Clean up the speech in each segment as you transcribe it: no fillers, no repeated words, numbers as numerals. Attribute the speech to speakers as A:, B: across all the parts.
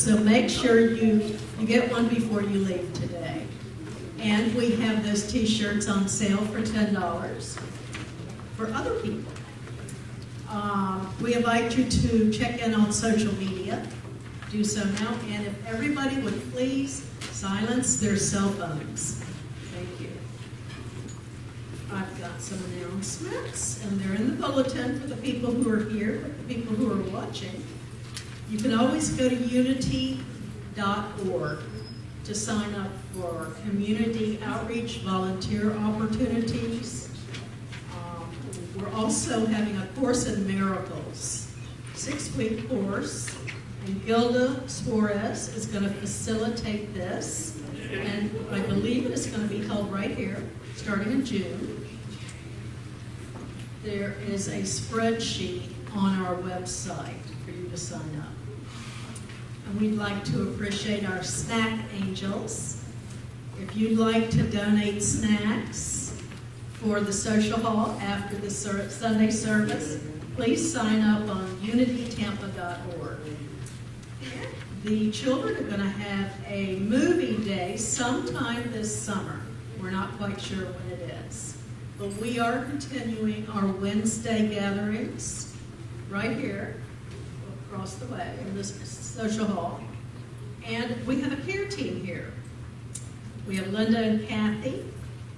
A: So make sure you get one before you leave today. And we have those t-shirts on sale for $10 for other people. We invite you to check in on social media do so now. And if everybody would please silence their cell phones. Thank you. I've got some announcements, and they're in the bulletin for the people who are here, for the people who are watching. You can always go to unity.org to sign up for community outreach volunteer opportunities. We're also having a Course in Miracles, 6-week course, and Gilda Suarez is going to facilitate this, and I believe it's going to be held right here, starting in June. There is a spreadsheet on our website for you to sign up. And we'd like to appreciate our snack angels. If you'd like to donate snacks for the social hall after the Sunday service, please sign up on unitytampa.org. The children are going to have a movie day sometime this summer. We're not quite sure when it is. But we are continuing our Wednesday gatherings right here, across the way in this social hall. And we have a care team here. We have Linda and Kathy,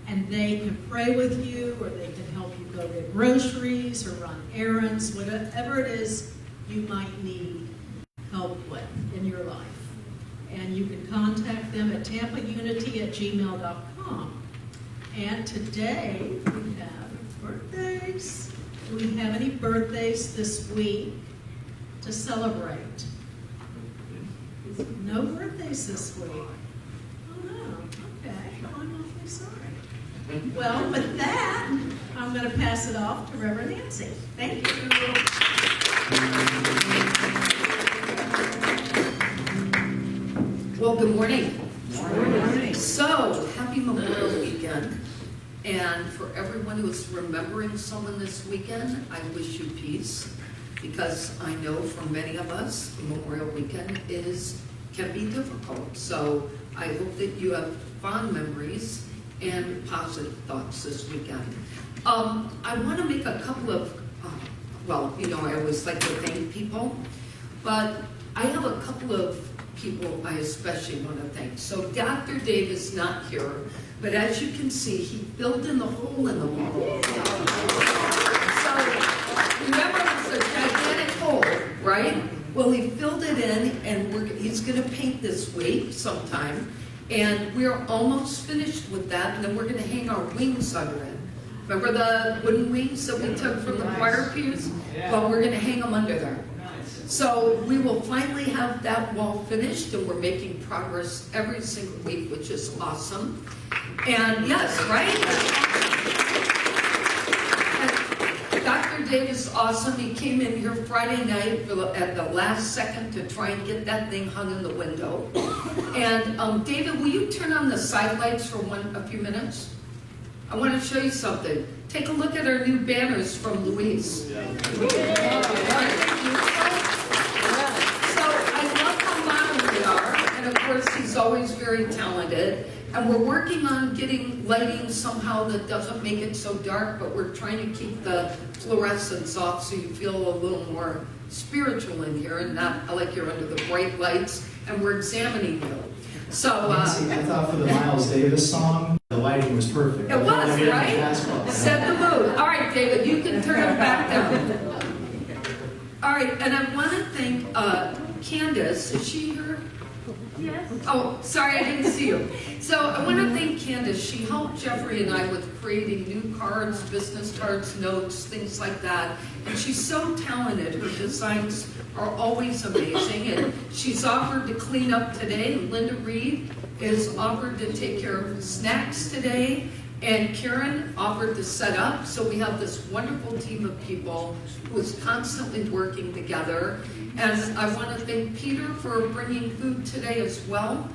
A: and they can pray with you, or they can help you go get groceries or run errands, whatever it is you might need help with in your life. And you can contact them at tampaunity@gmail.com. And today we have birthdays. Do we have any birthdays this week to celebrate? No birthdays this week. Oh no, okay, I'm awfully sorry. Well, with that, I'm going to pass it off to Reverend Nancy. Thank you.
B: Well, good morning. Good morning. So, happy Memorial Weekend. And for everyone who is remembering someone this weekend, I wish you peace. Because I know for many of us, Memorial Weekend can be difficult. So I hope that you have fond memories and positive thoughts this weekend. I want to make a couple of, I always like to thank people, but I have a couple of people I especially want to thank. So Dr. Dave is not here, but as you can see, he filled in the hole in the wall. So remember, it's a gigantic hole, right? Well, he filled it in, and he's going to paint this week sometime, and we're almost finished with that, and then we're going to hang our wings under it. Remember the wooden wings that we took from the choir pews? Well, we're going to hang them under there. So we will finally have that wall finished, and we're making progress every single week, which is awesome. And yes, right? Dr. Dave is awesome. He came in here Friday night at the last second to try and get that thing hung in the window. And David, will you turn on the side lights for a few minutes? I want to show you something. Take a look at our new banners from Louise. So I love how modern we are, and of course he's always very talented. And we're working on getting lighting somehow that doesn't make it so dark, but we're trying to keep the fluorescence off so you feel a little more spiritual in here and not like you're under the bright lights, and we're examining you. So,
C: Nancy, I thought for the Miles Davis song, the lighting was perfect.
B: It was, right? Set the mood. All right, David, you can turn it back down. All right, and I want to thank Candace. Is she here? Yes. Oh, sorry, I didn't see you. So I want to thank Candace. She helped Jeffrey and I with creating new cards, business cards, notes, things like that. And she's so talented. Her designs are always amazing. And she's offered to clean up today. Linda Reed is offered to take care of snacks today. And Karen offered to set up. So we have this wonderful team of people who is constantly working together. And I want to thank Peter for bringing food today as well.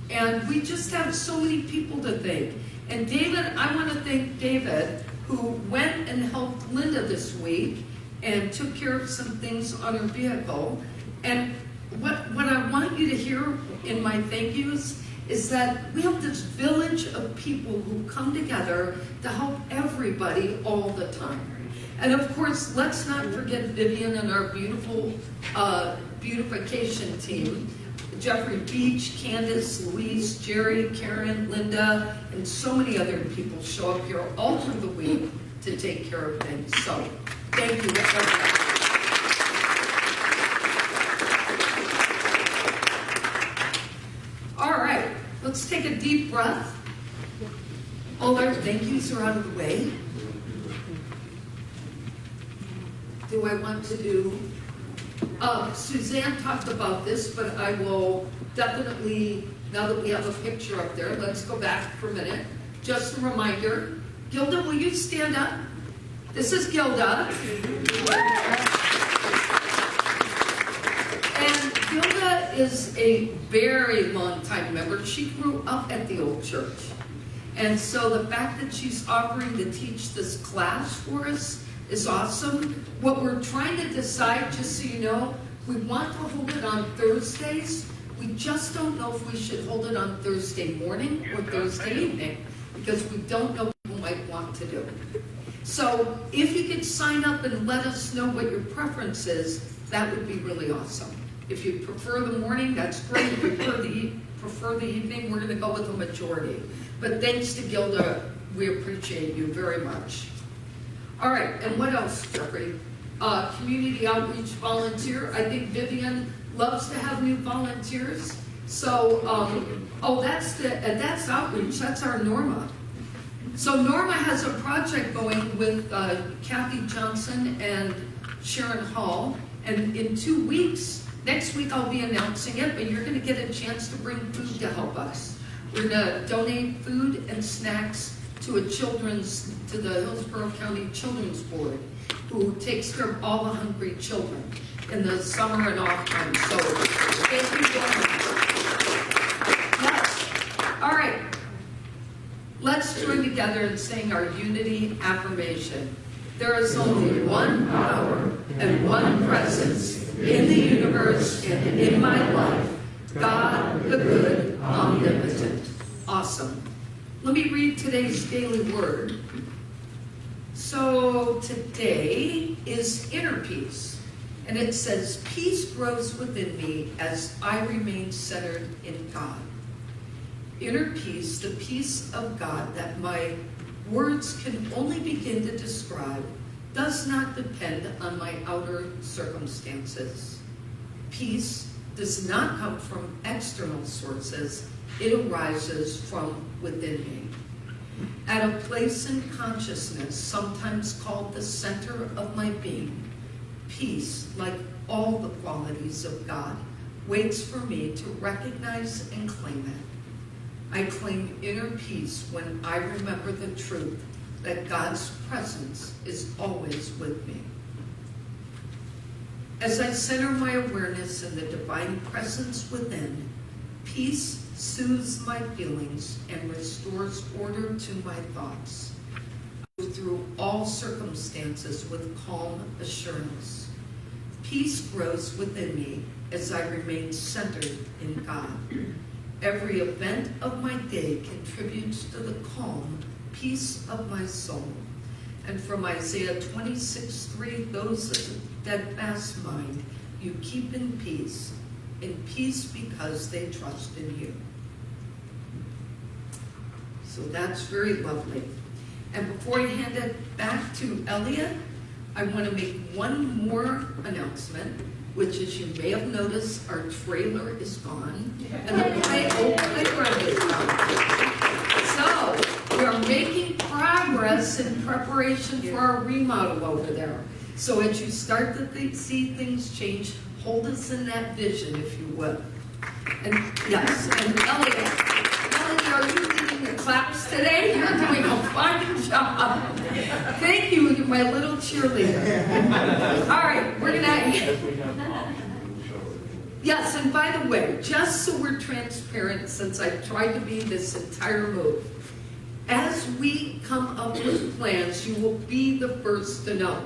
B: And we just have so many people to thank. And David, I want to thank David, who went and helped Linda this week and took care of some things on her vehicle. And what I want you to hear in my thank yous is that we have this village of people who come together to help everybody all the time. And of course, let's not forget Vivian and our beautiful beautification team. Jeffrey Beach, Candace, Louise, Jerry, Karen, Linda, and so many other people show up here all through the week to take care of things. So, thank you, everybody. All right, let's take a deep breath. All our thank yous are out of the way. Do I want to do... Suzanne talked about this, but I will definitely, now that we have a picture up there, let's go back for a minute. Just a reminder. Gilda, will you stand up? This is Gilda. And Gilda is a very long-time member. She grew up at the old church. And so the fact that she's offering to teach this class for us is awesome. What we're trying to decide, just so you know, we want to hold it on Thursdays. We just don't know if we should hold it on Thursday morning or Thursday evening, because we don't know what people might want to do. So if you could sign up and let us know what your preference is, that would be really awesome. If you prefer the morning, that's great. If you prefer the evening, we're going to go with the majority. But thanks to Gilda, we appreciate you very much. All right, and what else, Jeffrey? Community outreach volunteer. I think Vivian loves to have new volunteers. So, that's outreach. That's our Norma. So Norma has a project going with Kathy Johnson and Sharon Hall. And in 2 weeks, next week I'll be announcing it, but you're going to get a chance to bring food to help us. We're going to donate food and snacks to the Hillsborough County Children's Board, who takes care of all the hungry children in the summer and off time. So, thank you very much. Yes. All right. Let's join together in saying our unity affirmation. There is only one power and one presence in the universe and in my life. God, the good, omnipotent. Awesome. Let me read today's daily word. So today is inner peace. And it says, peace grows within me as I remain centered in God. Inner peace, the peace of God that my words can only begin to describe, does not depend on my outer circumstances. Peace does not come from external sources. It arises from within me. At a place in consciousness, sometimes called the center of my being, peace, like all the qualities of God, waits for me to recognize and claim it. I claim inner peace when I remember the truth that God's presence is always with me. As I center my awareness in the divine presence within, peace soothes my feelings and restores order to my thoughts. I move through all circumstances with calm assurance. Peace grows within me as I remain centered in God. Every event of my day contributes to the calm peace of my soul. And from Isaiah 26:3, those of a steadfast mind you keep in peace because they trust in you. So that's very lovely. And before I hand it back to Elliot, I want to make one more announcement, which is, you may have noticed, our trailer is gone and the playground is gone. So we are making progress in preparation for our remodel over there. So as you start to see things change, hold us in that vision, if you will. And yes, and Elliot, are you leading the claps today? You're doing a fine job. Thank you, you're my little cheerleader. All right, we're gonna. Yes, and by the way, just so we're transparent, since I've tried to be this entire move, as we come up with plans, you will be the first to know.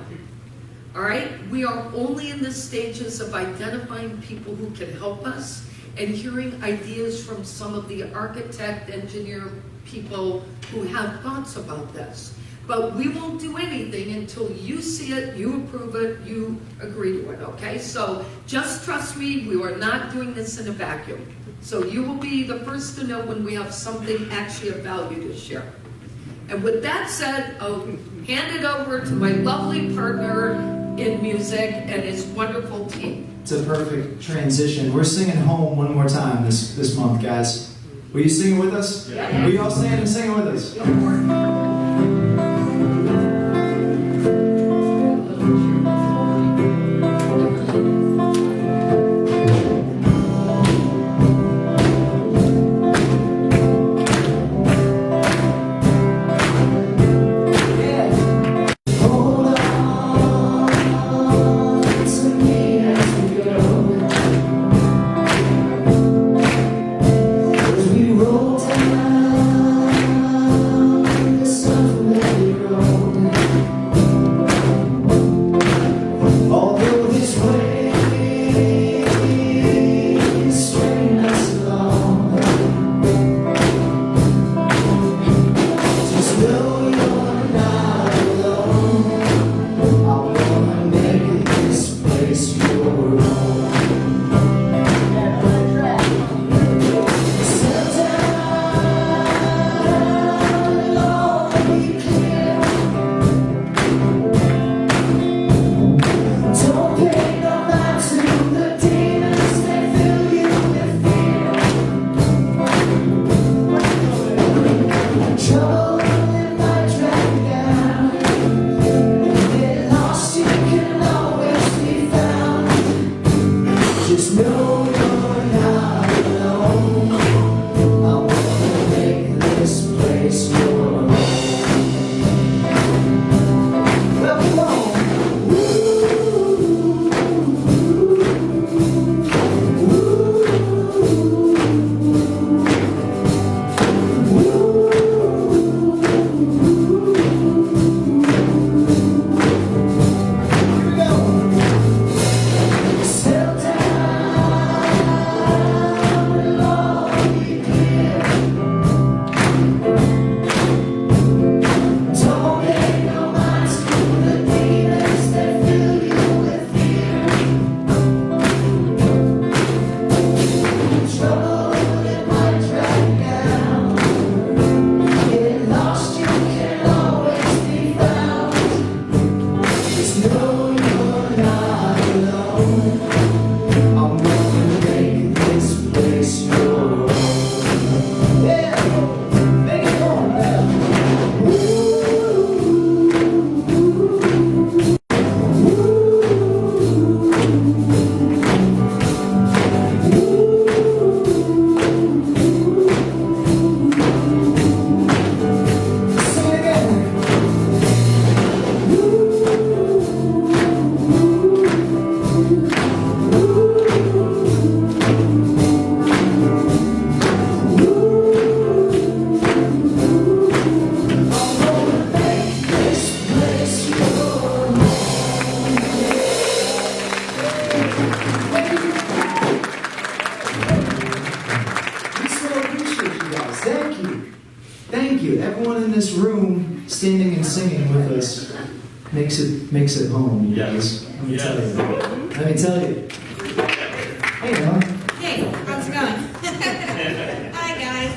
B: All right? We are only in the stages of identifying people who can help us and hearing ideas from some of the architect, engineer people who have thoughts about this. But we won't do anything until you see it, you approve it, you agree to it, okay? So just trust me, we are not doing this in a vacuum. So you will be the first to know when we have something actually of value to share. And with that said, I'll hand it over to my lovely partner in music and his wonderful team.
C: It's a perfect transition. We're singing Home one more time this month, guys. Will you sing it with us?
B: Yeah.
C: Will you all stand and sing it with us? Thank you. Everyone in this room standing and singing with us makes it home, you guys. Let me tell you. Hey, Ellen.
D: Hey, how's it going? Hi, guys.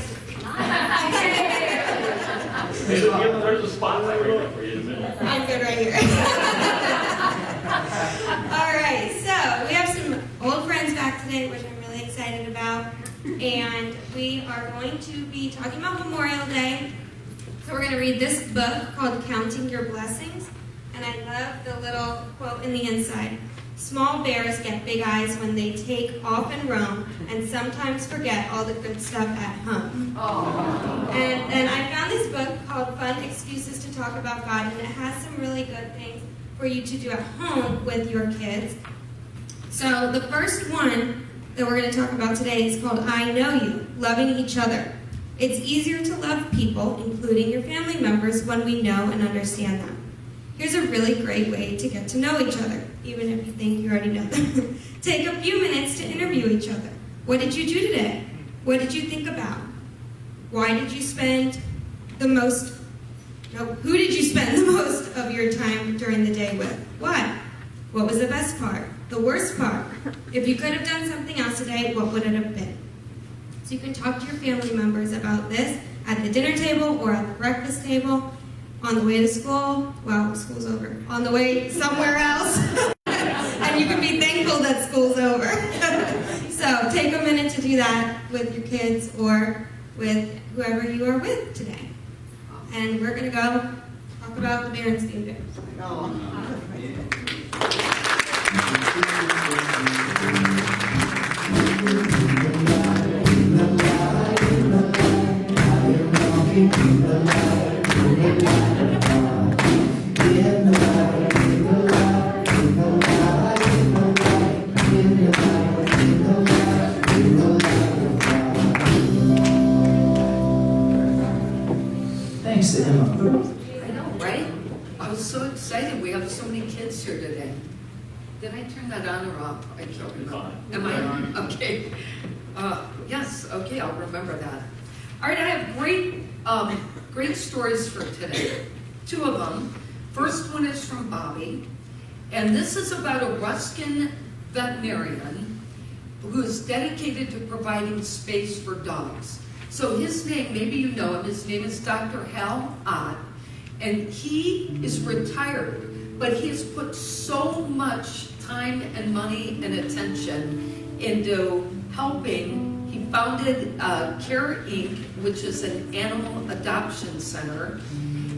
E: There's a spotlight right there for you in a minute.
D: I'm good right here. All right, so we have some old friends back today, which I'm really excited about. And we are going to be talking about Memorial Day. So we're going to read this book called Counting Your Blessings. And I love the little quote in the inside. Small bears get big eyes when they take off and roam and sometimes forget all the good stuff at home. And I found this book called Fun Excuses to Talk About God, and it has some really good things for you to do at home with your kids. So the first one that we're going to talk about today is called I Know You, Loving Each Other. It's easier to love people, including your family members, when we know and understand them. Here's a really great way to get to know each other, even if you think you already know them. Take a few minutes to interview each other. What did you do today? What did you think about? Why did you spend the most No, who did you spend the most of your time during the day with? What? What was the best part? The worst part? If you could have done something else today, what would it have been? So you can talk to your family members about this at the dinner table or at the breakfast table, on the way to school, well, school's over, on the way somewhere else, and you can be thankful that school's over. So take a minute to do that with your kids or with whoever you are with today. And we're going to go talk about the Berenstain Bears.
C: Thanks to Emma.
B: I know, right? I was so excited. We have so many kids here today. Did I turn that on or off? I can't remember. Am I on? Okay. Yes, okay, I'll remember that. All right, I have great stories for today. Two of them. First one is from Bobby, and this is about a Ruskin veterinarian who is dedicated to providing space for dogs. So his name, maybe you know him, his name is Dr. Hal Ott, and he is retired, but he has put so much time and money and attention into helping. He founded Care Inc., which is an animal adoption center.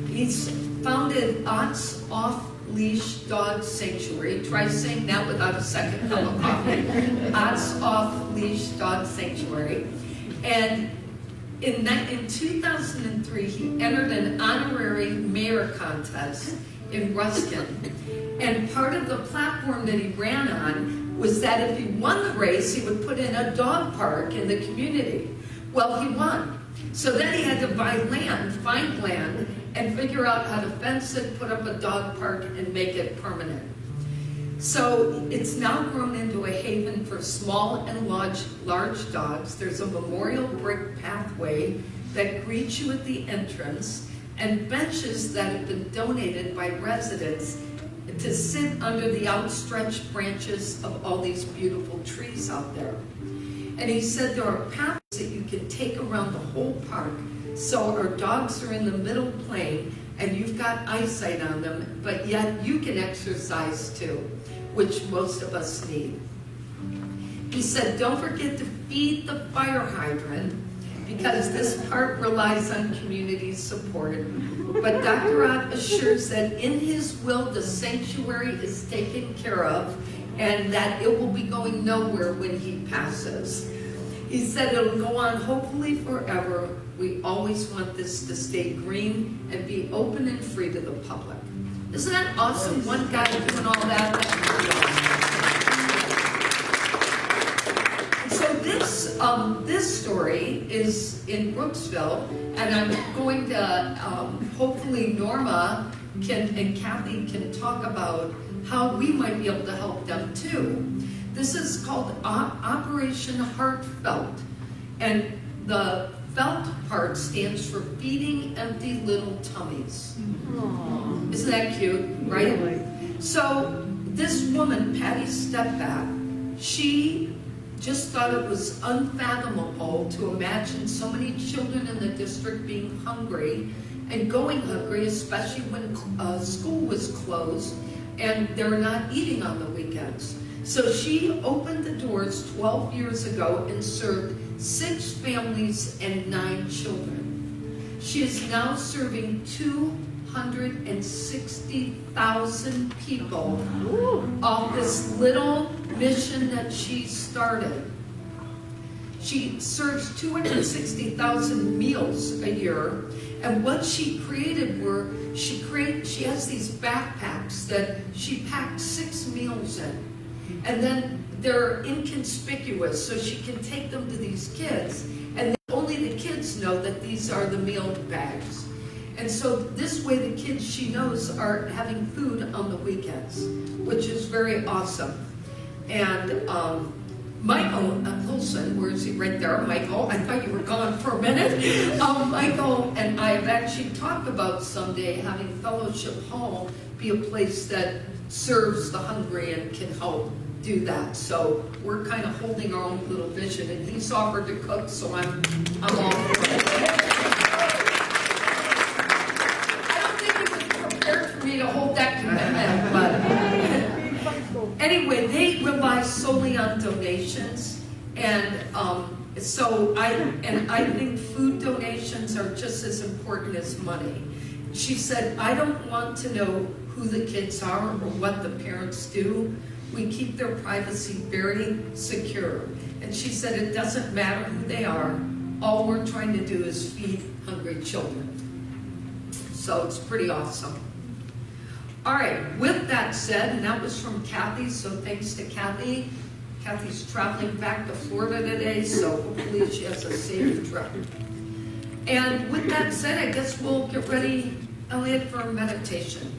B: He's founded Ott's Off-Leash Dog Sanctuary. Try saying that without a second cup of coffee. Ott's Off-Leash Dog Sanctuary. And in 2003, he entered an honorary mayor contest in Ruskin. And part of the platform that he ran on was that if he won the race, he would put in a dog park in the community. Well, he won. So then he had to buy land, find land, and figure out how to fence it, put up a dog park, and make it permanent. So it's now grown into a haven for small and large dogs. There's a memorial brick pathway that greets you at the entrance, and benches that have been donated by residents to sit under the outstretched branches of all these beautiful trees out there. And he said there are paths that you can take around the whole park, so our dogs are in the middle plane and you've got eyesight on them, but yet you can exercise too, which most of us need. He said, don't forget to feed the fire hydrant, because this park relies on community support. But Dr. Ott assures that in his will, the sanctuary is taken care of and that it will be going nowhere when he passes. He said it'll go on hopefully forever. We always want this to stay green and be open and free to the public. Isn't that awesome? One guy doing all that. That's really awesome. So this story is in Brooksville, and I'm going to, hopefully Norma and Kathy can talk about how we might be able to help them too. This is called Operation Heartfelt, and the felt part stands for Feeding Empty Little Tummies. Aww. Isn't that cute, right? Really? So this woman, Patty Stepback, she just thought it was unfathomable to imagine so many children in the district being hungry and going hungry, especially when school was closed and they're not eating on the weekends. So she opened the doors 12 years ago and served 6 families and 9 children. She is now serving 260,000 people off this little mission that she started. She serves 260,000 meals a year, and what she created were, she has these backpacks that she packed 6 meals in. And then they're inconspicuous, so she can take them to these kids, and only the kids know that these are the meal bags. And so this way the kids she knows are having food on the weekends, which is very awesome. And Michael Coulson where is he? Right there, Michael. I thought you were gone for a minute. Michael and I have actually talked about someday having Fellowship Hall be a place that serves the hungry and can help do that. So we're kind of holding our own little vision, and he's offered to cook, so I'm all for it. I don't think he was prepared for me to hold that commitment, but anyway, they rely solely on donations, and so I think food donations are just as important as money. She said, I don't want to know who the kids are or what the parents do. We keep their privacy very secure. And she said it doesn't matter who they are. All we're trying to do is feed hungry children. So it's pretty awesome. All right, with that said, and that was from Kathy, so thanks to Kathy. Kathy's traveling back to Florida today, so hopefully she has a safe trip. And with that said, I guess we'll get ready, Elliot, for meditation.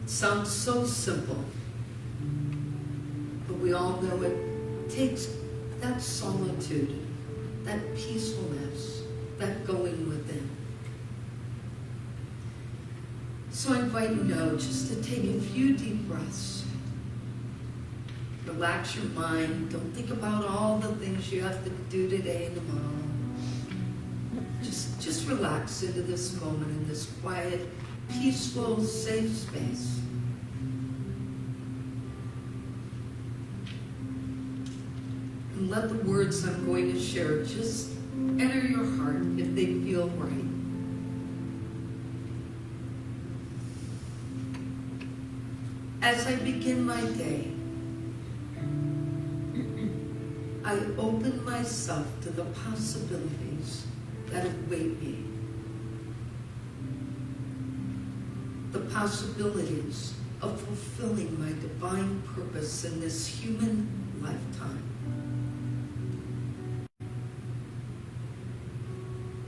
B: Sounds so simple, but we all know it takes that solitude, that peacefulness, that going within. So I invite you now just to take a few deep breaths. Relax your mind. Don't think about all the things you have to do today and tomorrow. Just relax into this moment, in this quiet, peaceful, safe space. And let the words I'm going to share just enter your heart if they feel right. As I begin my day, I open myself to the possibilities that await me. The possibilities of fulfilling my divine purpose in this human lifetime.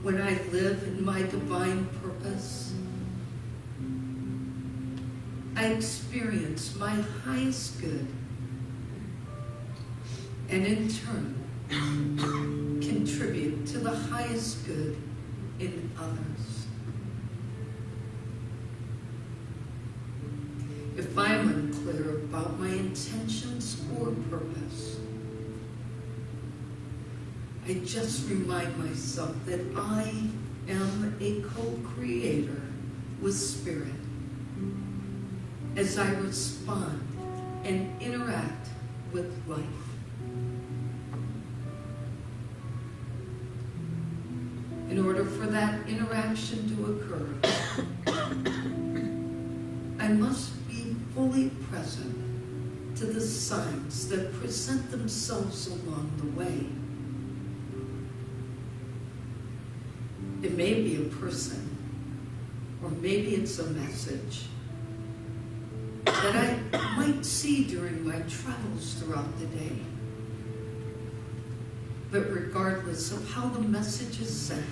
B: When I live in my divine purpose, I experience my highest good, and in turn, contribute to the highest good in others. If I'm unclear about my intentions or purpose, I just remind myself that I am a co-creator with Spirit as I respond and interact with life. In order for that interaction to occur, I must be fully present to the signs that present themselves along the way. It may be a person, or maybe it's a message that I might see during my travels throughout the day. But regardless of how the message is sent,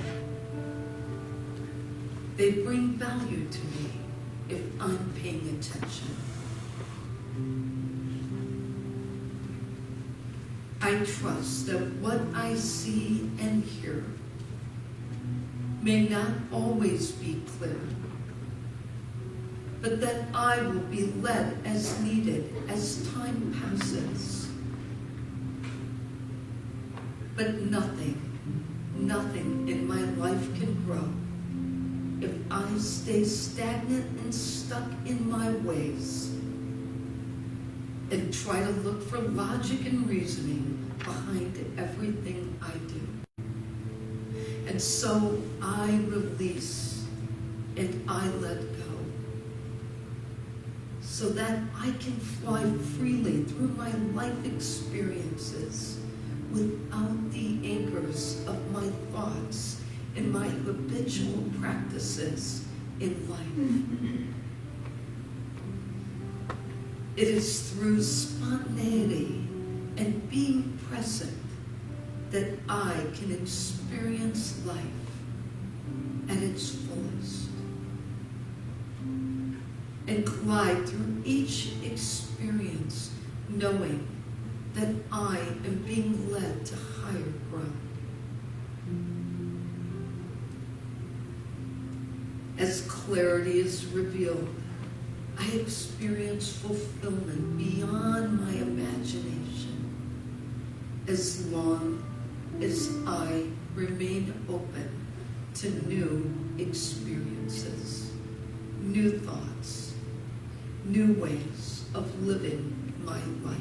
B: they bring value to me if I'm paying attention. I trust that what I see and hear may not always be clear, but that I will be led as needed as time passes. But nothing in my life can grow if I stay stagnant and stuck in my ways and try to look for logic and reasoning behind everything I do. And so I release and I let go so that I can fly freely through my life experiences without the anchors of my thoughts and my habitual practices in life. It is through spontaneity and being present that I can experience life at its fullest and glide through each experience knowing that I am being led to higher ground. As clarity is revealed, I experience fulfillment beyond my imagination as long as I remain open to new experiences, new thoughts, new ways of living my life.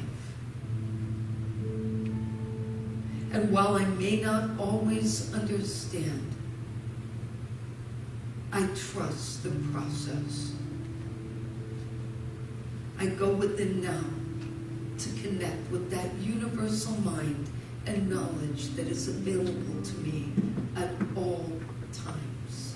B: And while I may not always understand, I trust the process. I go within now to connect with that universal mind and knowledge that is available to me at all times.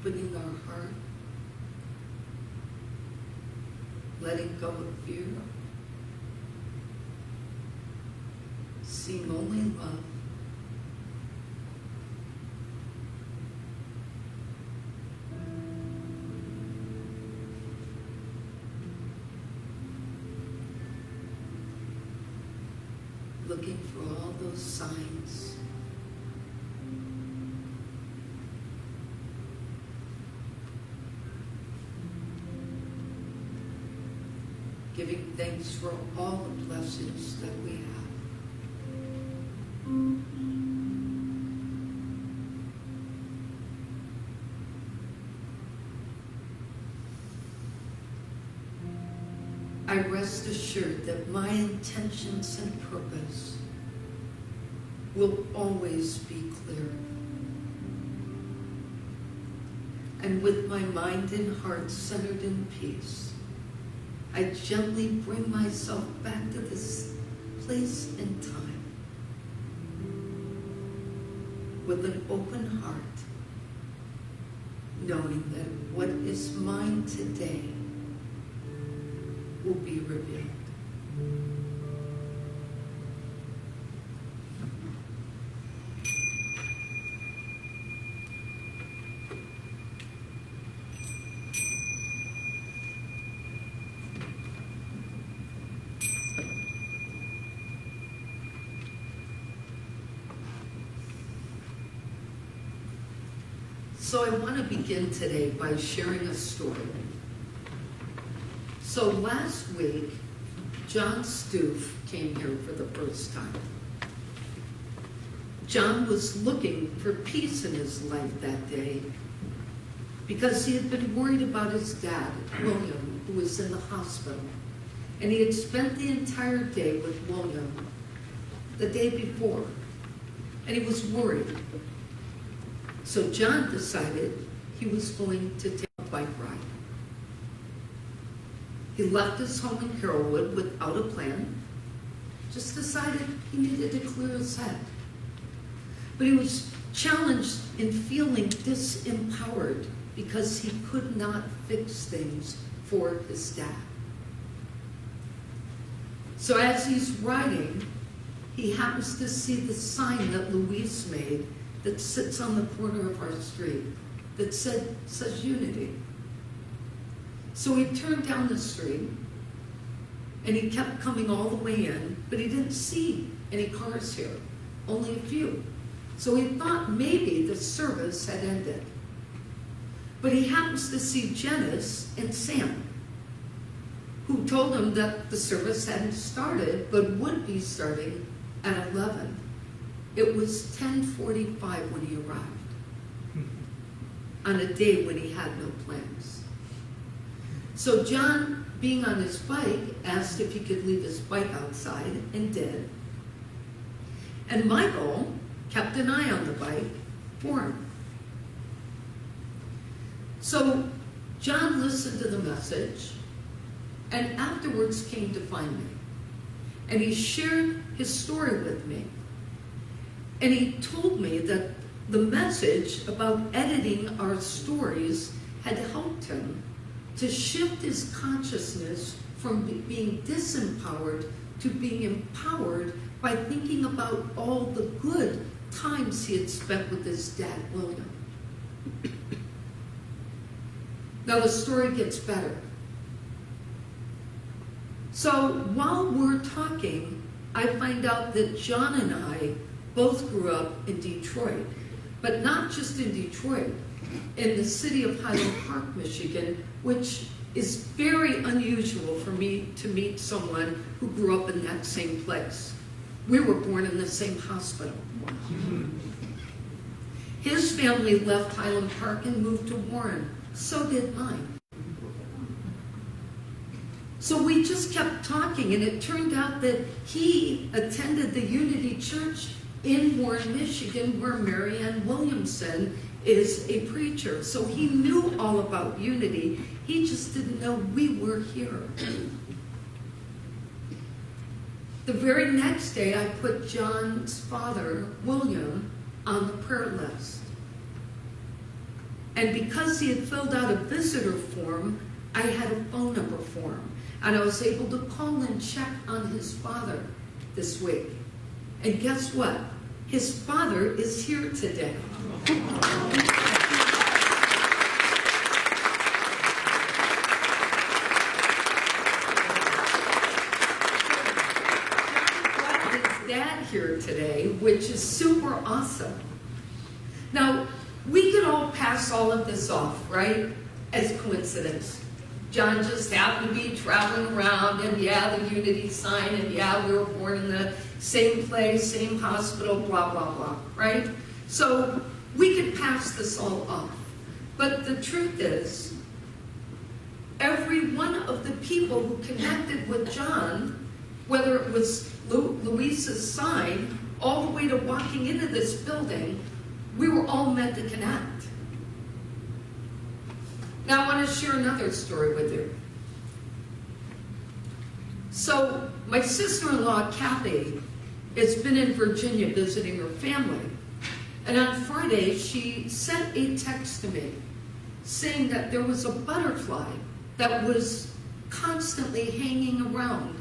B: Opening our heart, letting go of fear, seeing only love, looking for all those signs. Giving thanks for all the blessings that we have. I rest assured that my intentions and purpose will always be clear. And with my mind and heart centered in peace, I gently bring myself back to this place and time with an open heart, knowing that what is mine today will be revealed. So I want to begin today by sharing a story. So last week, John Stoof came here for the first time. John was looking for peace in his life that day because he had been worried about his dad, William, who was in the hospital. And he had spent the entire day with William the day before, and he was worried. So John decided he was going to take a bike ride. He left his home in Carrollwood without a plan, just decided he needed to clear his head. But he was challenged in feeling disempowered because he could not fix things for his dad. So as he's riding, he happens to see the sign that Luis made that sits on the corner of our street that says Unity. So he turned down the street and he kept coming all the way in, but he didn't see any cars here, only a few. So he thought maybe the service had ended. But he happens to see Janice and Sam, who told him that the service hadn't started, but would be starting at 11. It was 10:45 when he arrived, on a day when he had no plans. So John, being on his bike, asked if he could leave his bike outside, and did. And Michael kept an eye on the bike for him. So John listened to the message, and afterwards came to find me. And he shared his story with me. And he told me that the message about editing our stories had helped him to shift his consciousness from being disempowered to being empowered by thinking about all the good times he had spent with his dad, William. Now the story gets better. So while we're talking, I find out that John and I both grew up in Detroit, but not just in Detroit, in the city of Highland Park, Michigan, which is very unusual for me to meet someone who grew up in that same place. We were born in the same hospital. His family left Highland Park and moved to Warren. So did mine. So we just kept talking, and it turned out that he attended the Unity Church in Warren, Michigan, where Marianne Williamson is a preacher. So he knew all about Unity. He just didn't know we were here. The very next day, I put John's father, William, on the prayer list. And because he had filled out a visitor form, I had a phone number for him. And I was able to call and check on his father this week. And guess what? His father is here today. His dad here today, which is super awesome. Now, we could all pass all of this off, right, as coincidence. John just happened to be traveling around, and yeah, the Unity sign, and yeah, we were born in the same place, same hospital, blah, blah, blah, right? So we could pass this all off. But the truth is, every one of the people who connected with John, whether it was Luis's sign, all the way to walking into this building, we were all meant to connect. Now I want to share another story with you. So my sister-in-law, Kathy, has been in Virginia visiting her family. And on Friday, she sent a text to me saying that there was a butterfly that was constantly hanging around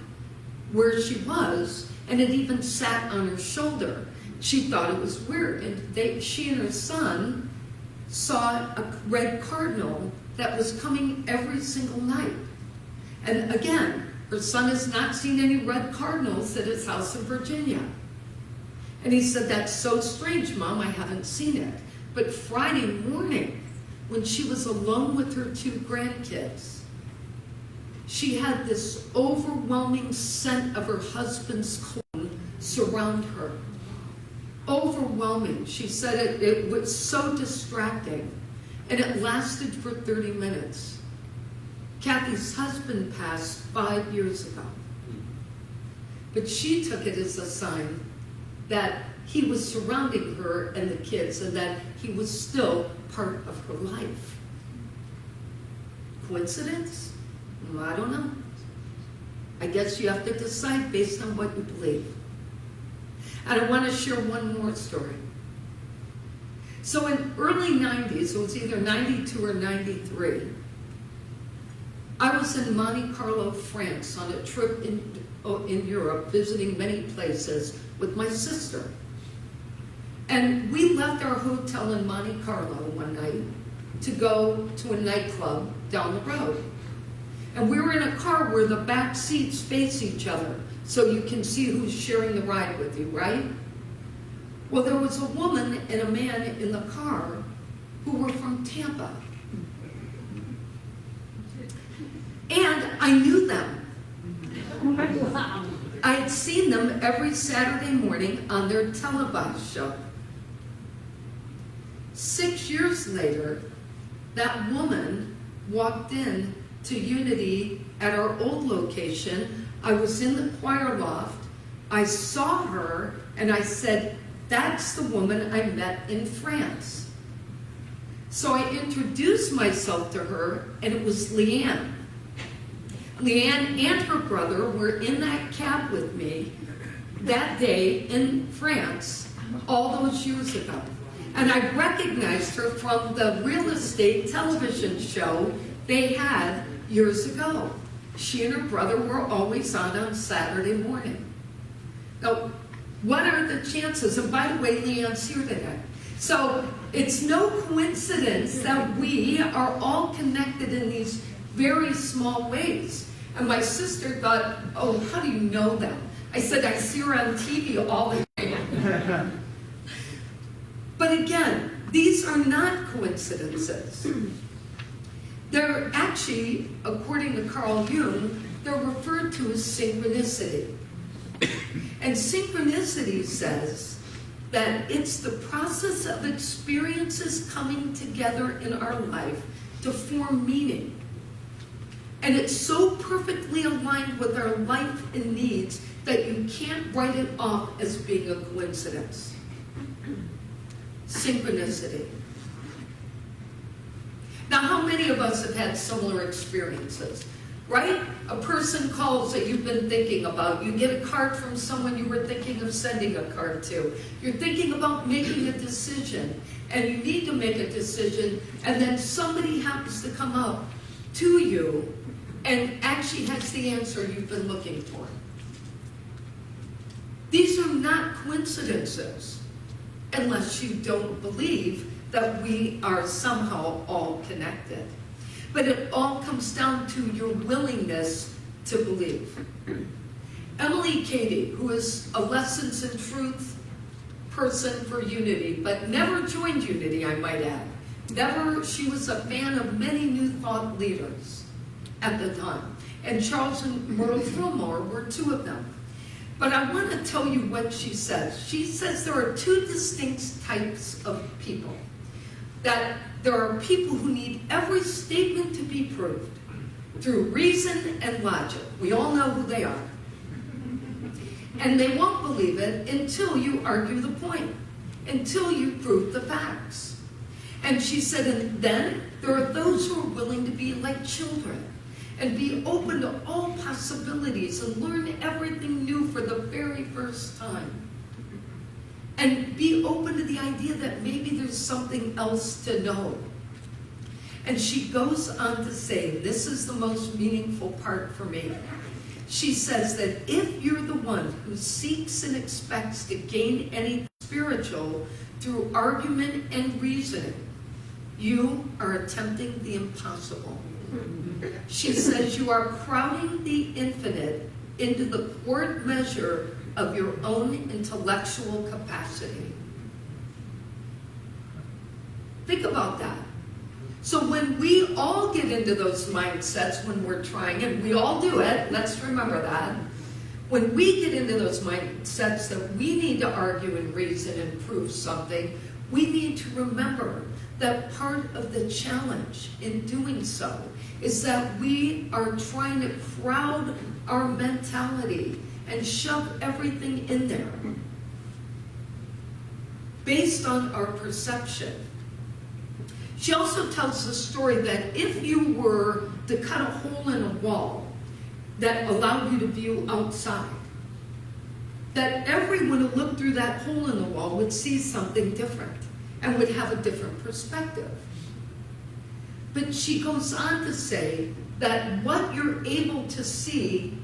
B: where she was, and it even sat on her shoulder. She thought it was weird. And she and her son saw a red cardinal that was coming every single night. And again, her son has not seen any red cardinals at his house in Virginia. And he said, "That's so strange, Mom, I haven't seen it." But Friday morning, when she was alone with her 2 grandkids, she had this overwhelming scent of her husband's cologne surround her. Overwhelming. She said it was so distracting, and it lasted for 30 minutes. Kathy's husband passed 5 years ago, but she took it as a sign that he was surrounding her and the kids, and that he was still part of her life. Coincidence? I don't know. I guess you have to decide based on what you believe. And I want to share one more story. So in early 90s, it was either 92 or 93, I was in Monte Carlo, France on a trip in Europe, visiting many places with my sister. And we left our hotel in Monte Carlo one night to go to a nightclub down the road. And we were in a car where the back seats face each other, so you can see who's sharing the ride with you, right? Well, there was a woman and a man in the car who were from Tampa. And I knew them. I had seen them every Saturday morning on their televised show. 6 years later, that woman walked in to Unity at our old location. I was in the choir loft. I saw her and I said, "That's the woman I met in France." So I introduced myself to her, and it was Leanne. Leanne and her brother were in that cab with me that day in France all those years ago. And I recognized her from the real estate television show they had years ago. She and her brother were always on Saturday morning. Now, what are the chances? And by the way, Leanne's here today. So it's no coincidence that we are all connected in these very small ways. And my sister thought, "Oh, how do you know them?" I said, "I see her on TV all the time." But again, these are not coincidences. They're actually, according to Carl Jung, they're referred to as synchronicity. And synchronicity says that it's the process of experiences coming together in our life to form meaning. And it's so perfectly aligned with our life and needs that you can't write it off as being a coincidence. Synchronicity. Now, how many of us have had similar experiences, right? A person calls that you've been thinking about. You get a card from someone you were thinking of sending a card to. You're thinking about making a decision, and you need to make a decision, and then somebody happens to come up to you and actually has the answer you've been looking for. These are not coincidences, unless you don't believe that we are somehow all connected. But it all comes down to your willingness to believe. Emily Cady, who is a Lessons in Truth person for Unity, but never joined Unity, I might add. She was a fan of many New Thought leaders at the time. And Charles and Myrtle Fillmore were 2 of them. But I want to tell you what she says. She says there are 2 distinct types of people. That there are people who need every statement to be proved through reason and logic. We all know who they are. And they won't believe it until you argue the point, until you prove the facts. And she said, and then there are those who are willing to be like children and be open to all possibilities and learn everything new for the very first time. And be open to the idea that maybe there's something else to know. And she goes on to say, this is the most meaningful part for me. She says that if you're the one who seeks and expects to gain anything spiritual through argument and reasoning, you are attempting the impossible. She says you are crowding the infinite into the quart measure of your own intellectual capacity. Think about that. So when we all get into those mindsets when we're trying, and we all do it, let's remember that. When we get into those mindsets that we need to argue and reason and prove something, we need to remember that part of the challenge in doing so is that we are trying to crowd our mentality and shove everything in there based on our perception. She also tells the story that if you were to cut a hole in a wall that allowed you to view outside, that everyone who looked through that hole in the wall would see something different and would have a different perspective. But she goes on to say that what you're able to see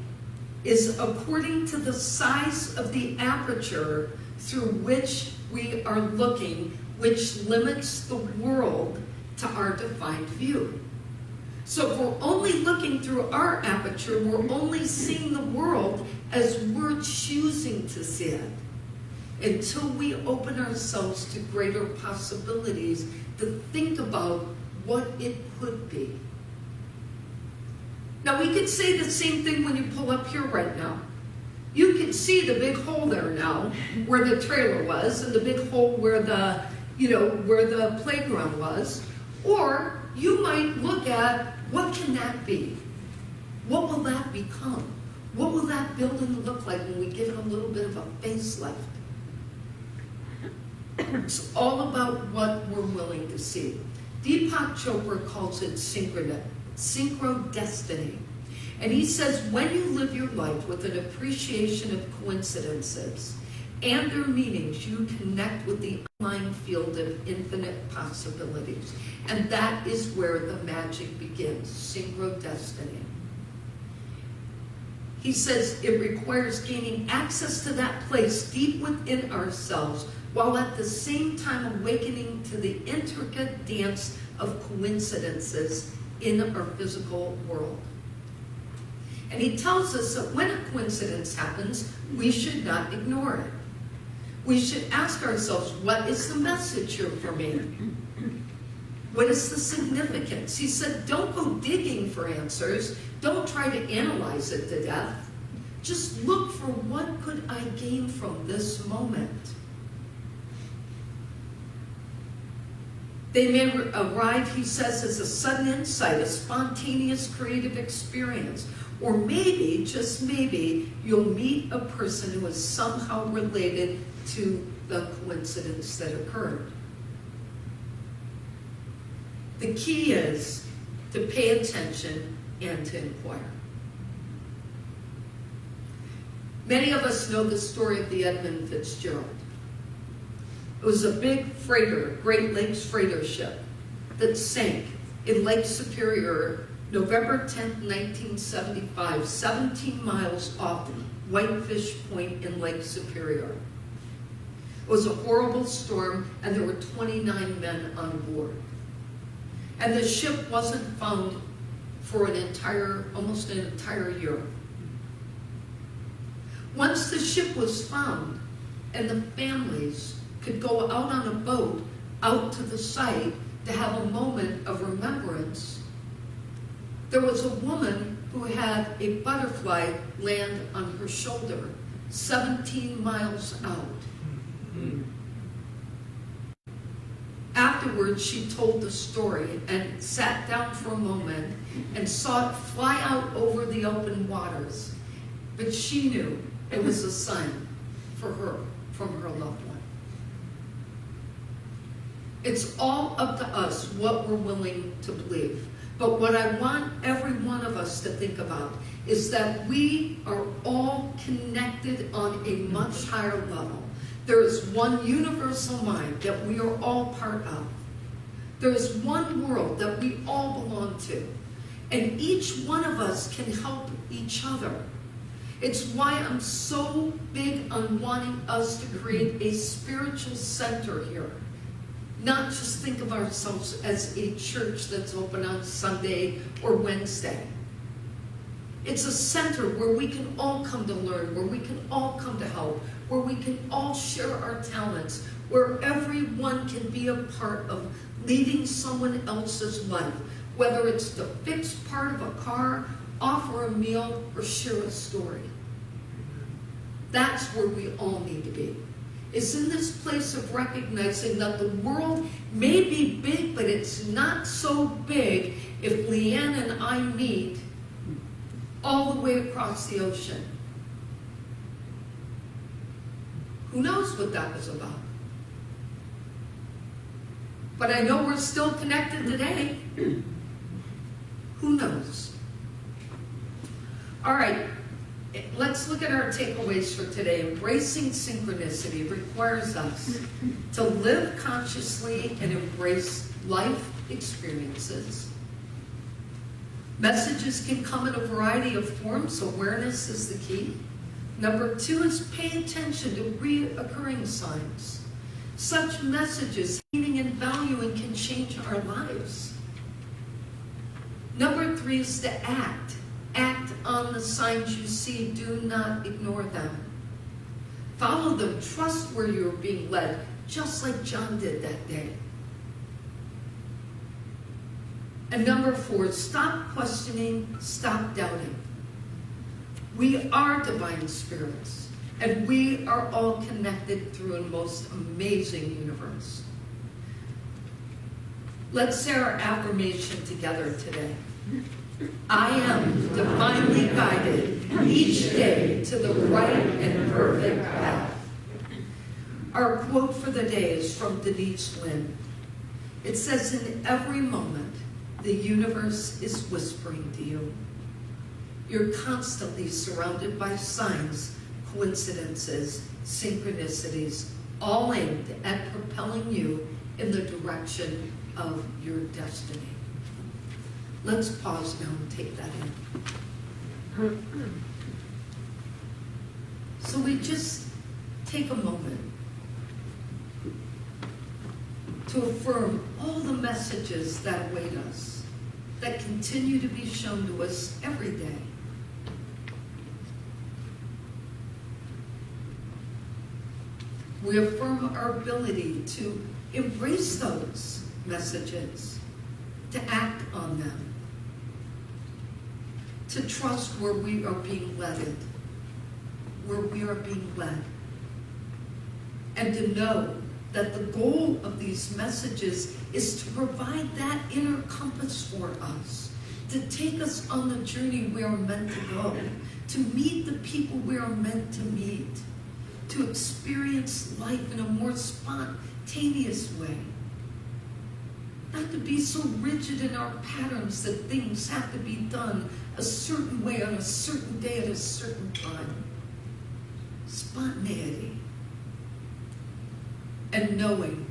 B: is according to the size of the aperture through which we are looking, which limits the world to our defined view. So if we're only looking through our aperture, we're only seeing the world as we're choosing to see it, until we open ourselves to greater possibilities to think about what it could be. Now we could say the same thing when you pull up here right now. You can see the big hole there now, where the trailer was, and the big hole where the, where the playground was. Or you might look at, what can that be? What will that become? What will that building look like when we give it a little bit of a facelift? It's all about what we're willing to see. Deepak Chopra calls it synchrodestiny. And he says, when you live your life with an appreciation of coincidences and their meanings, you connect with the underlying field of infinite possibilities. And that is where the magic begins, synchrodestiny. He says it requires gaining access to that place deep within ourselves, while at the same time awakening to the intricate dance of coincidences in our physical world. And he tells us that when a coincidence happens, we should not ignore it. We should ask ourselves, what is the message here for me? What is the significance? He said, don't go digging for answers. Don't try to analyze it to death. Just look for what could I gain from this moment. They may arrive, he says, as a sudden insight, a spontaneous creative experience. Or maybe, just maybe, you'll meet a person who is somehow related to the coincidence that occurred. The key is to pay attention and to inquire. Many of us know the story of the Edmund Fitzgerald. It was a big freighter, Great Lakes freighter ship, that sank in Lake Superior, November 10th, 1975, 17 miles off Whitefish Point in Lake Superior. It was a horrible storm, and there were 29 men on board. And the ship wasn't found for almost an entire year. Once the ship was found, and the families could go out on a boat out to the site to have a moment of remembrance, there was a woman who had a butterfly land on her shoulder 17 miles out. Afterwards, she told the story and sat down for a moment and saw it fly out over the open waters. But she knew it was a sign for her, from her loved one. It's all up to us what we're willing to believe. But what I want every one of us to think about is that we are all connected on a much higher level. There is one universal mind that we are all part of. There is one world that we all belong to. And each one of us can help each other. It's why I'm so big on wanting us to create a spiritual center here. Not just think of ourselves as a church that's open on Sunday or Wednesday. It's a center where we can all come to learn, where we can all come to help, where we can all share our talents, where everyone can be a part of leading someone else's life, whether it's to fix part of a car, offer a meal, or share a story. That's where we all need to be. It's in this place of recognizing that the world may be big, but it's not so big if Leanne and I meet all the way across the ocean. Who knows what that was about? But I know we're still connected today. Who knows? All right, let's look at our takeaways for today. Embracing synchronicity requires us to live consciously and embrace life experiences. Messages can come in a variety of forms. Awareness is the key. Number 2 is pay attention to reoccurring signs. Such messages, meaning and value, and can change our lives. Number 3 is to act. Act on the signs you see. Do not ignore them. Follow them. Trust where you're being led, just like John did that day. And number 4, stop questioning, stop doubting. We are divine spirits, and we are all connected through a most amazing universe. Let's say our affirmation together today. I am divinely guided each day to the right and perfect path. Our quote for the day is from Denise Lynn. It says, in every moment, the universe is whispering to you. You're constantly surrounded by signs, coincidences, synchronicities, all aimed at propelling you in the direction of your destiny. Let's pause now and take that in. So we just take a moment to affirm all the messages that await us, that continue to be shown to us every day. We affirm our ability to embrace those messages, to act on them, to trust where we are being led, and to know that the goal of these messages is to provide that inner compass for us, to take us on the journey we are meant to go, to meet the people we are meant to meet, to experience life in a more spontaneous way. Not to be so rigid in our patterns that things have to be done a certain way on a certain day at a certain time. Spontaneity. And knowing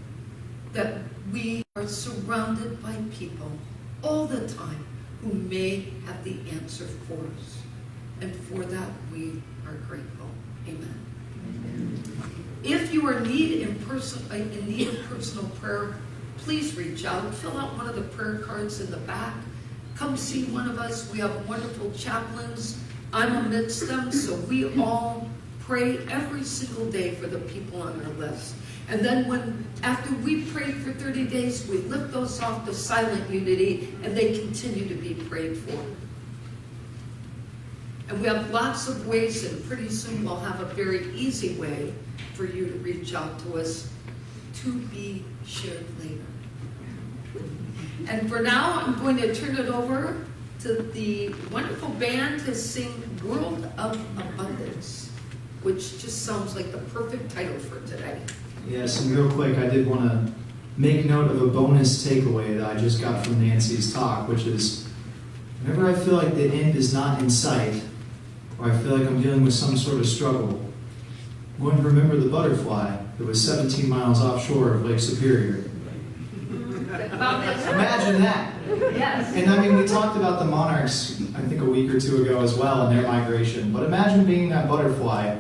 B: that we are surrounded by people all the time who may have the answer for us. And for that, we are grateful. Amen. If you are in need of personal prayer, please reach out. Fill out one of the prayer cards in the back. Come see one of us. We have wonderful chaplains. I'm amidst them, so we all pray every single day for the people on our list. And then after we pray for 30 days, we lift those off to silent unity, and they continue to be prayed for. And we have lots of ways, and pretty soon we'll have a very easy way for you to reach out to us, to be shared later. And for now, I'm going to turn it over to the wonderful band to sing World of Abundance, which just sounds like the perfect title for today.
C: Yes, and real quick, I did want to make note of a bonus takeaway that I just got from Nancy's talk, which is whenever I feel like the end is not in sight, or I feel like I'm dealing with some sort of struggle, I'm going to remember the butterfly that was 17 miles offshore of Lake Superior. Imagine that.
B: Yes.
C: And I mean, we talked about the monarchs, I think a week or two ago as well, and their migration. But imagine being that butterfly,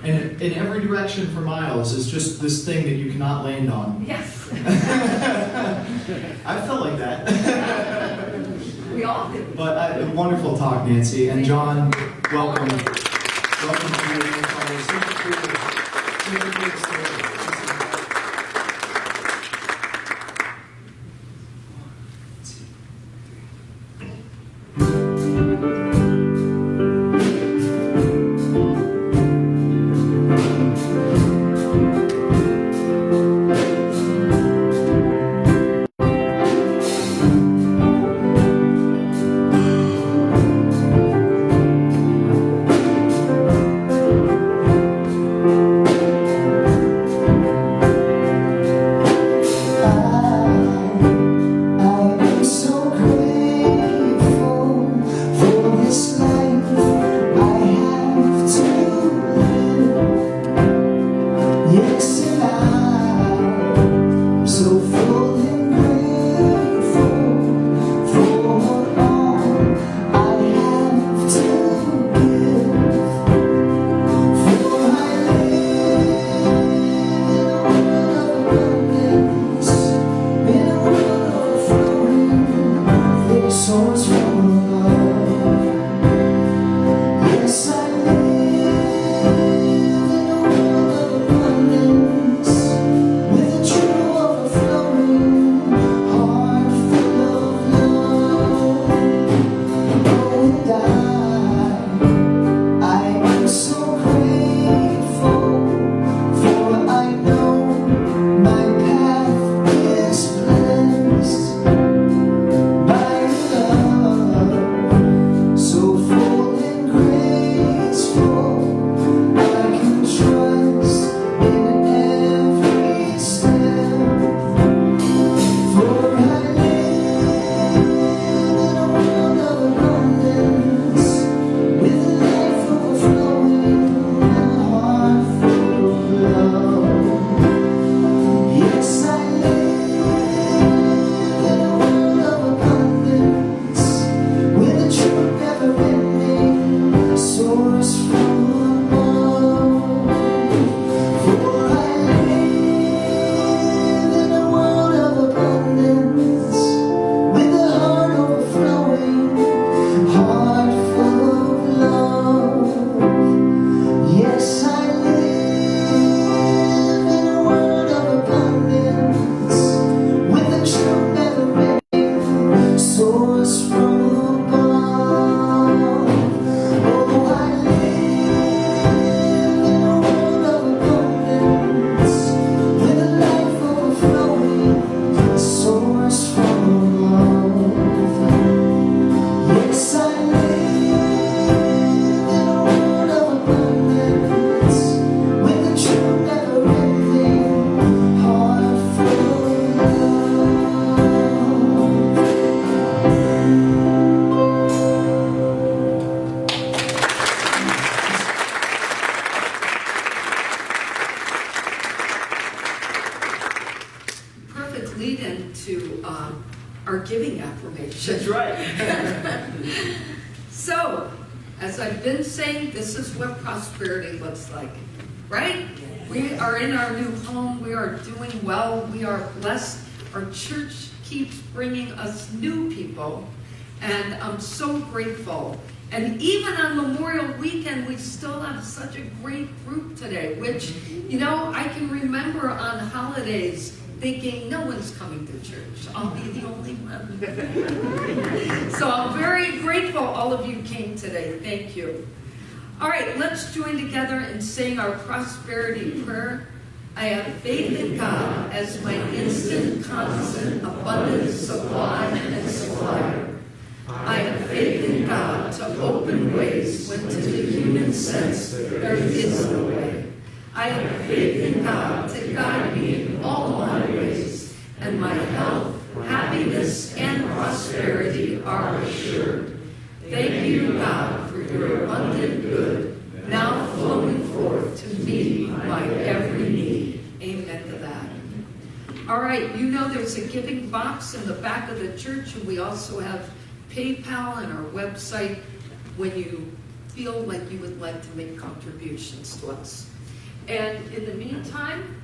C: and in every direction for miles is just this thing that you cannot land on.
B: Yes.
C: I felt like that.
B: We all do.
C: But wonderful talk, Nancy. And John, welcome. Welcome to your new college. Super big story.
B: our giving affirmation.
E: That's right.
B: So, as I've been saying, this is what prosperity looks like, right? We are in our new home. We are doing well. We are blessed. Our church keeps bringing us new people, and I'm so grateful. And even on Memorial Weekend, we still have such a great group today, which, you know, I can remember on holidays thinking, no one's coming to church. I'll be the only one. So I'm very grateful all of you came today. Thank you. All right, let's join together in saying our prosperity prayer. I have faith in God as my instant, constant, abundant supply and supplier. I have faith in God to open ways when to the human sense there is no way. I have faith in God to guide me in all my ways, and my health, happiness, and prosperity are assured. Thank you, God, for your abundant good, now flowing forth to meet my every need. Amen to that. All right, you know there's a giving box in the back of the church, and we also have PayPal and our website when you feel like you would like to make contributions to us. And in the meantime,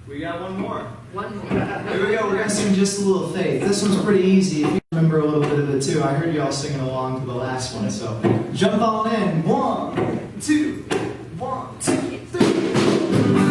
E: We got one more.
B: one more.
C: Here we go. We're going to sing Just a Little Faith. This one's pretty easy. If you remember a little bit of it too. I heard you all singing along to the last one. So jump on in. 1, 2, 1, 2, 3.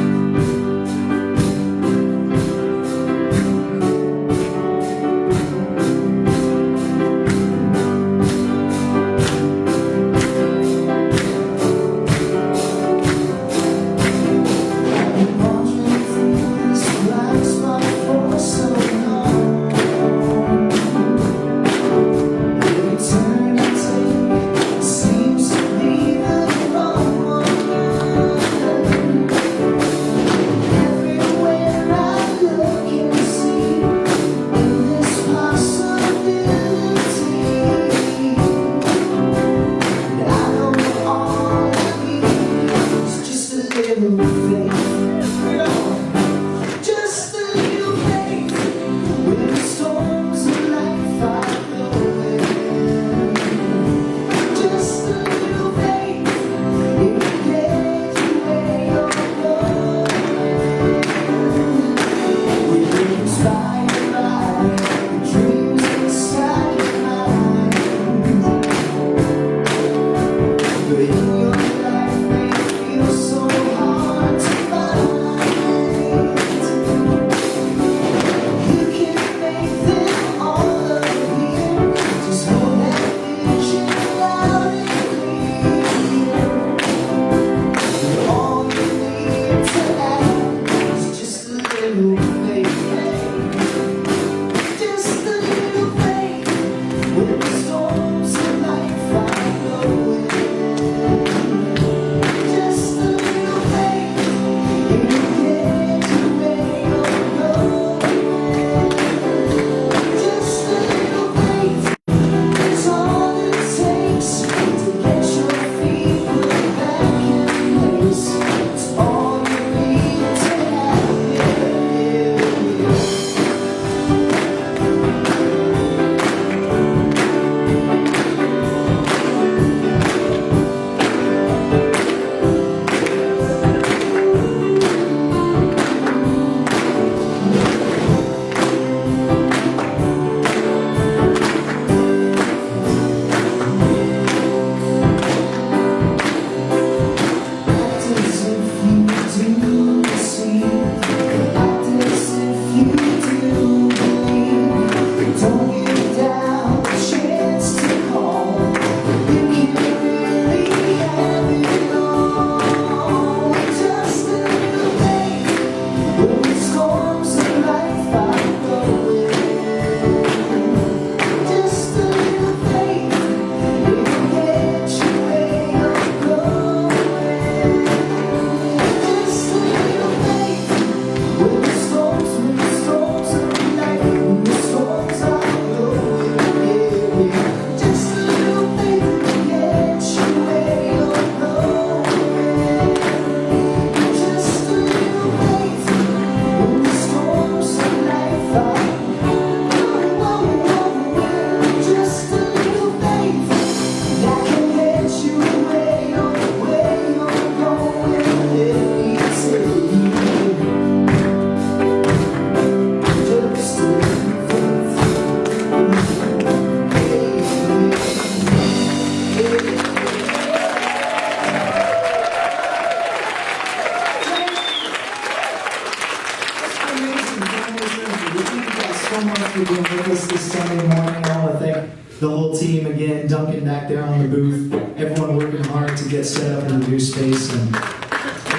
C: so much for being with us this Sunday morning. I want to thank the whole team again, Duncan back there on the booth, everyone working hard to get set up in the new space. And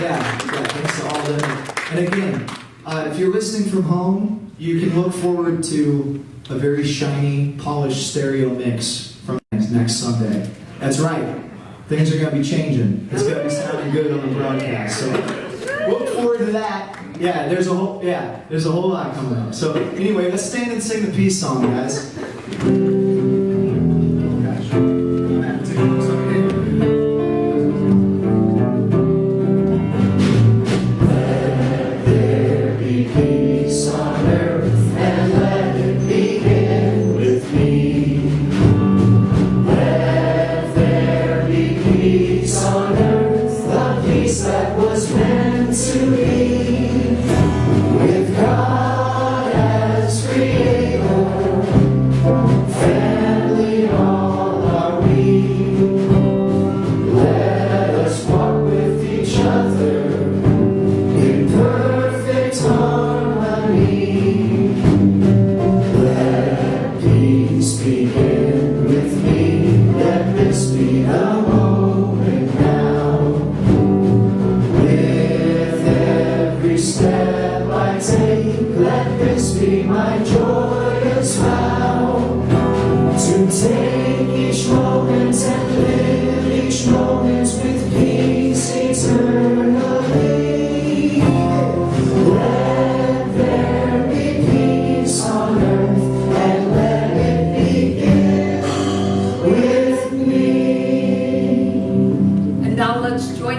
C: yeah, thanks to all of them. And again, if you're listening from home, you can look forward to a very shiny, polished stereo mix from next Sunday. That's right. Things are going to be changing. It's going to be sounding good on the broadcast. So look forward to that. Yeah, there's a whole lot coming up. So anyway, let's stand and sing the peace song, guys.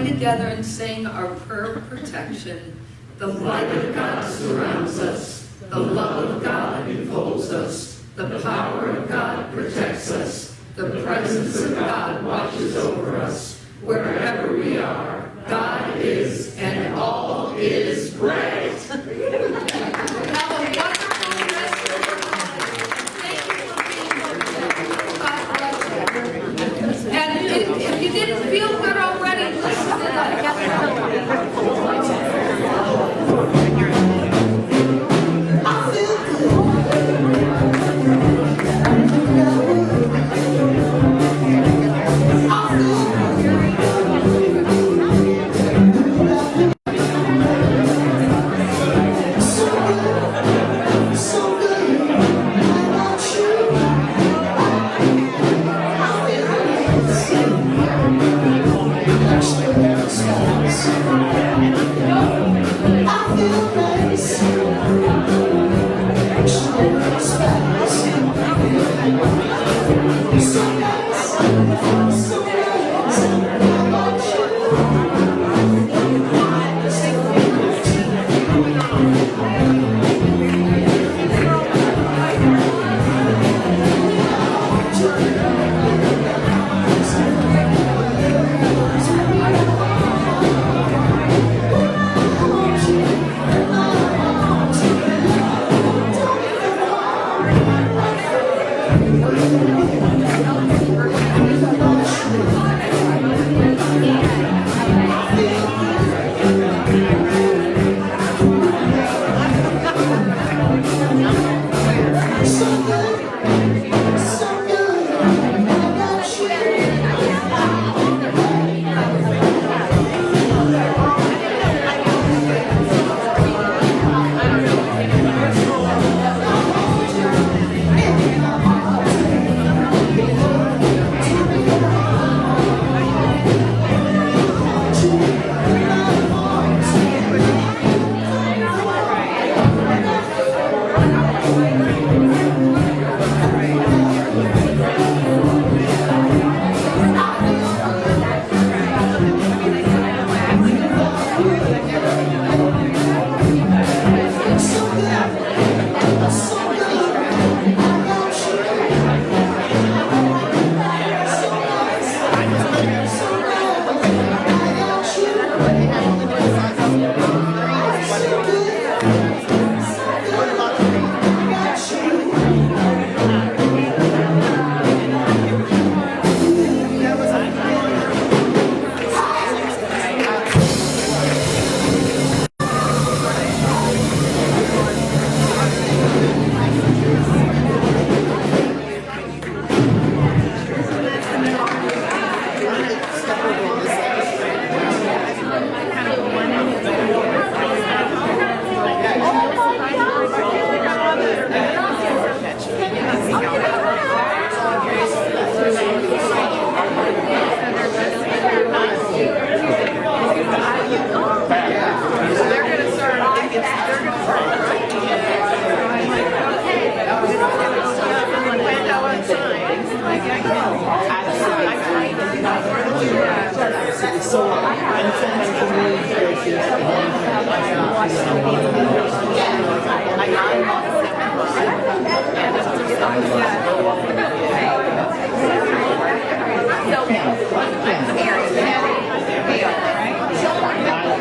B: Together and sing our prayer of protection. The light of God surrounds us. The love of God enfolds us. The power of God protects us. The presence of God watches over us. Wherever we are, God is, and all is great. Have a wonderful rest of your life. Thank you for being here. God bless you. And if you didn't feel good already, listen to that.
F: I feel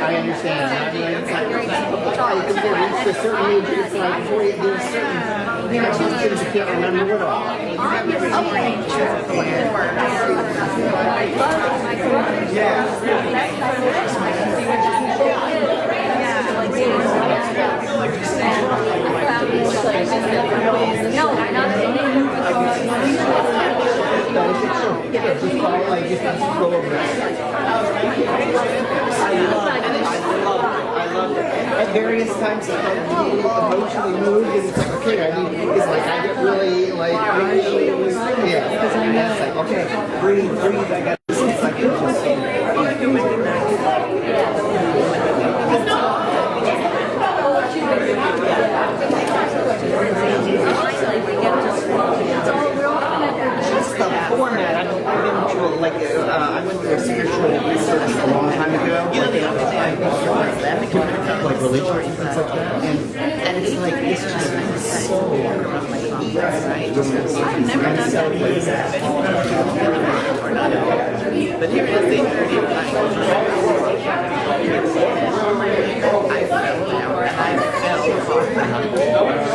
F: I understand. Because they reach a certain age, it's like before you do a certain, there are just things you can't remember what all. I love it. At various times, I felt emotionally moved, and it's like, okay, it's like I get really, yeah. It's like, okay, breathe, I got this. It's like, just the format. I went through a spiritual research a long time ago. You know, the other day I was like religion and things like that. And it's like, it's just so right? I've never done that. But here it is, 8:30.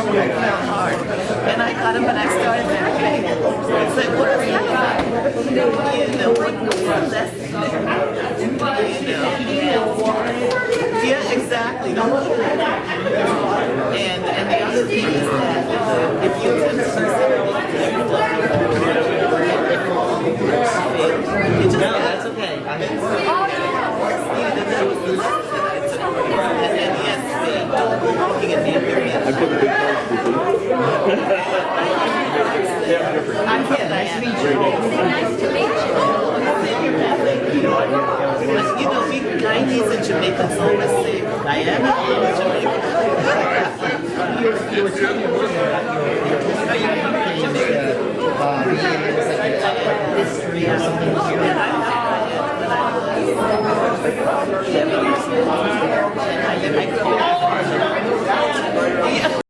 F: I felt hard. And I got up and I started meditating. It's like, what is that? Yeah, exactly. And the other thing is that if you it just no, that's okay. And yes, don't go looking at me at very end. I can't. Nice to meet you. Nice to meet you. You know, we 90s in Jamaica, so let's say Diana in Jamaica. You were telling me history or something.